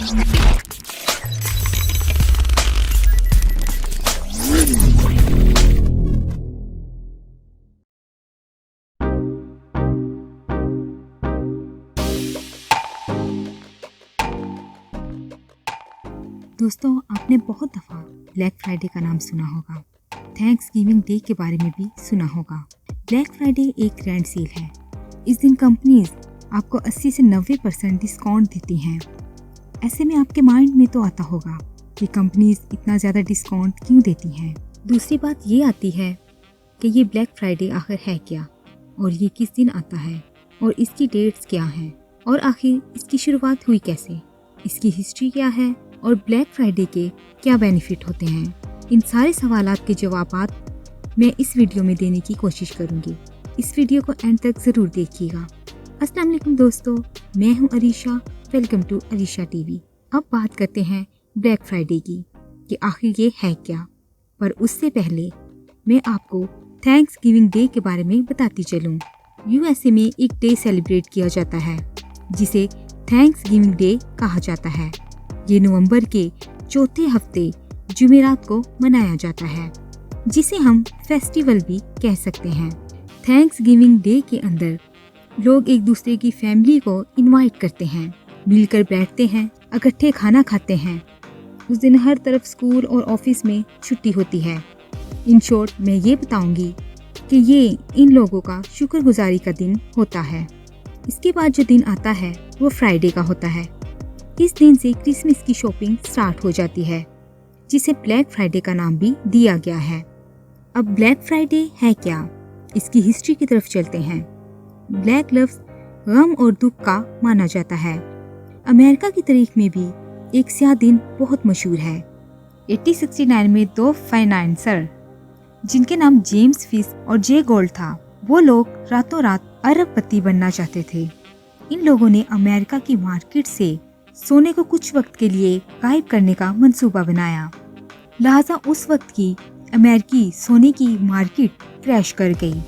दोस्तों, आपने बहुत दफ़ा ब्लैक फ्राइडे का नाम सुना होगा। थैंक्स गिविंग डे के बारे में भी सुना होगा। ब्लैक फ्राइडे एक ग्रैंड सेल है। इस दिन कंपनीज आपको 80 से 90% डिस्काउंट देती हैं। ऐसे में आपके माइंड में तो आता होगा कि कंपनीज इतना ज़्यादा डिस्काउंट क्यों देती हैं। दूसरी बात ये आती है कि ये ब्लैक फ्राइडे आखिर है क्या, और ये किस दिन आता है, और इसकी डेट्स क्या हैं, और आखिर इसकी शुरुआत हुई कैसे, इसकी हिस्ट्री क्या है, और ब्लैक फ्राइडे के क्या बेनिफिट होते हैं। इन सारे सवालात के जवाबात मैं इस वीडियो में देने की कोशिश करूंगी। इस वीडियो को एंड तक ज़रूर देखिएगा। अस्सलाम वालेकुम दोस्तों, मैं हूं Arisha. Welcome to Arisha TV. अब बात करते हैं ब्लैक फ्राइडे की कि आखिर ये है क्या। पर उससे पहले मैं आपको थैंक्स गिविंग डे के बारे में बताती चलूँ। यूएसए में एक डे सेलिब्रेट किया जाता है जिसे थैंक्स गिविंग डे कहा जाता है। ये नवंबर के चौथे हफ्ते जुमेरात को मनाया जाता है, जिसे हम फेस्टिवल भी कह सकते हैं। थैंक्स गिविंग डे के अंदर लोग एक दूसरे की फैमिली को इनवाइट करते हैं, मिलकर बैठते हैं, इकट्ठे खाना खाते हैं। उस दिन हर तरफ स्कूल और ऑफिस में छुट्टी होती है। इन शॉर्ट मैं ये बताऊंगी कि ये इन लोगों का शुक्रगुजारी का दिन होता है। इसके बाद जो दिन आता है वो फ्राइडे का होता है। इस दिन से क्रिसमस की शॉपिंग स्टार्ट हो जाती है, जिसे ब्लैक फ्राइडे का नाम भी दिया गया है। अब ब्लैक फ्राइडे है क्या, इसकी हिस्ट्री की तरफ चलते हैं। ब्लैक लफ्ज गम और दुख का माना जाता है। अमेरिका की तारीख में भी एक स्याह दिन बहुत मशहूर है। 1869 में दो फाइनेंसर जिनके नाम जेम्स फिश और जे गोल्ड था, वो लोग रातों रात अरबपति बनना चाहते थे। इन लोगों ने अमेरिका की मार्केट से सोने को कुछ वक्त के लिए गायब करने का मंसूबा बनाया। लिहाजा उस वक्त की अमेरिकी सोने की मार्केट क्रैश कर गई।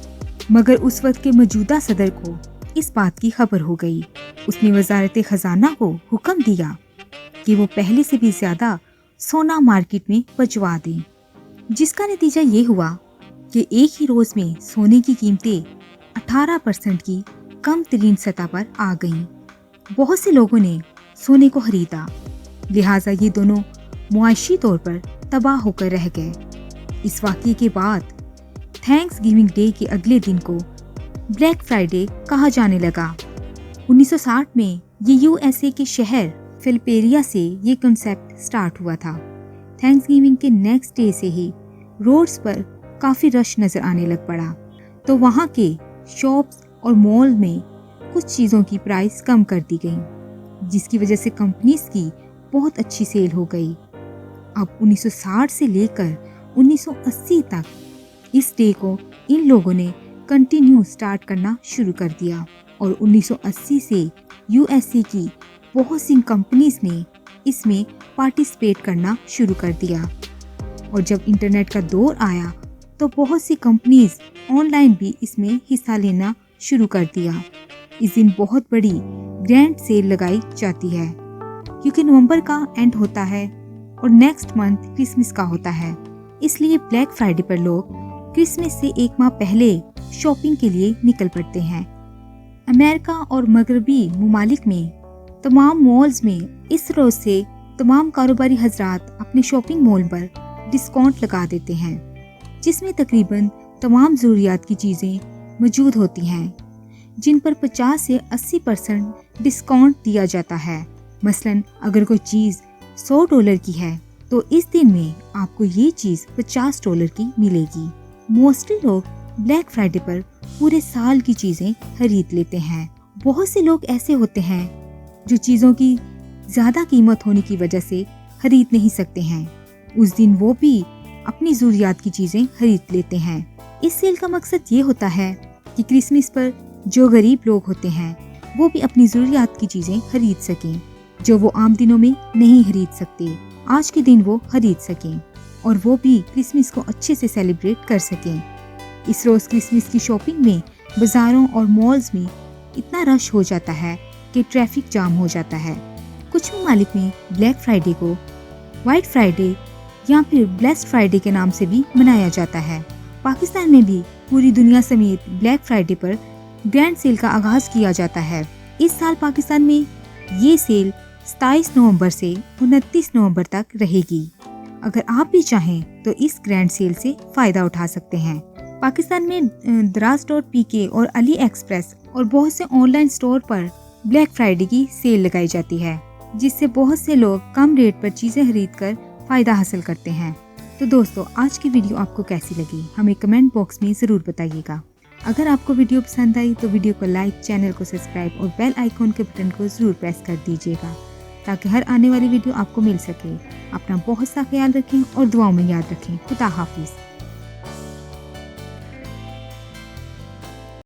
मगर उस वक्त के मौजूदा सदर को इस बात की खबर हो गई। उसने वजारत खजाना को हुक्म दिया कि वो पहले से भी ज्यादा सोना मार्केट में पहुंचवा दें, जिसका नतीजा ये हुआ कि एक ही रोज में सोने की कीमतें 18% की कम तरीन सतह पर आ गईं। बहुत से लोगों ने सोने को खरीदा, लिहाजा ये दोनों मुआशी तौर पर तबाह होकर रह गए। इस वाक़ये के बाद थैंक्स गिविंग डे के अगले दिन को ब्लैक फ्राइडे कहा जाने लगा। 1960 में ये यूएसए के शहर फिलपेरिया से ये कंसेप्ट स्टार्ट हुआ था। थैंक्स गिविंग के नेक्स्ट डे से ही रोड्स पर काफ़ी रश नज़र आने लग पड़ा, तो वहाँ के शॉप्स और मॉल में कुछ चीज़ों की प्राइस कम कर दी गई, जिसकी वजह से कंपनीज की बहुत अच्छी सेल हो गई। अब 1960 से लेकर 1980 तक इस डे को इन लोगों ने कंटिन्यू स्टार्ट करना शुरू कर दिया, और 1980 से यूएसए की बहुत सी कंपनीज ने इसमें पार्टिसिपेट करना शुरू कर दिया। और जब इंटरनेट का दौर आया तो बहुत सी कंपनीज ऑनलाइन भी इसमें हिस्सा लेना शुरू कर दिया। इस दिन बहुत बड़ी ग्रैंड सेल लगाई जाती है, क्योंकि नवंबर का एंड होता है और नेक्स्ट मंथ क्रिसमस का होता है। इसलिए ब्लैक फ्राइडे पर लोग क्रिसमस से एक माह पहले शॉपिंग के लिए निकल पड़ते हैं। अमेरिका और मगरबी ममालिक में तमाम मॉल्स में इस रोज से तमाम कारोबारी हजरात अपने शॉपिंग मॉल पर डिस्काउंट लगा देते हैं, जिसमें तकरीबन तमाम ज़रूरियात की चीज़ें मौजूद होती हैं, जिन पर 50 से 80% डिस्काउंट दिया जाता है। मसलन अगर कोई चीज़ $100 की है तो इस दिन में आपको ये चीज़ $50 की मिलेगी। मोस्टली लोग ब्लैक फ्राइडे पर पूरे साल की चीज़ें खरीद लेते हैं। बहुत से लोग ऐसे होते हैं जो चीज़ों की ज़्यादा कीमत होने की वजह से खरीद नहीं सकते हैं। उस दिन वो भी अपनी ज़रूरियात की चीज़ें खरीद लेते हैं। इस सेल का मकसद ये होता है कि क्रिसमस पर जो गरीब लोग होते हैं वो भी अपनी ज़रूरियात की चीज़ें खरीद सकें, जो वो आम दिनों में नहीं खरीद सकते। आज के दिन वो खरीद सकें और वो भी क्रिसमस को अच्छे से सेलिब्रेट कर सकें। इस रोज़ क्रिसमस की शॉपिंग में बाज़ारों और मॉल्स में इतना रश हो जाता है कि ट्रैफिक जाम हो जाता है। कुछ कुछ ममालिक में ब्लैक फ्राइडे को वाइट फ्राइडे या फिर ब्लेस्ड फ्राइडे के नाम से भी मनाया जाता है। पाकिस्तान में भी पूरी दुनिया समेत ब्लैक फ्राइडे पर ग्रैंड सेल का आगाज किया जाता है। इस साल पाकिस्तान में ये सेल 27 नवंबर से 29 नवंबर तक रहेगी। अगर आप भी चाहें तो इस ग्रैंड सेल से फायदा उठा सकते हैं। पाकिस्तान में दराज.pk और अली एक्सप्रेस और बहुत से ऑनलाइन स्टोर पर ब्लैक फ्राइडे की सेल लगाई जाती है, जिससे बहुत से लोग कम रेट पर चीजें खरीद कर फायदा हासिल करते हैं। तो दोस्तों, आज की वीडियो आपको कैसी लगी हमें कमेंट बॉक्स में ज़रूर बताइएगा। अगर आपको वीडियो पसंद आई तो वीडियो को लाइक, चैनल को सब्सक्राइब और बेल आइकॉन के बटन को ज़रूर प्रेस कर दीजिएगा ताकि हर आने वाली वीडियो आपको मिल सके। अपना बहुत सा ख्याल रखें और दुआओं में याद रखें। खुदा हाफिज़।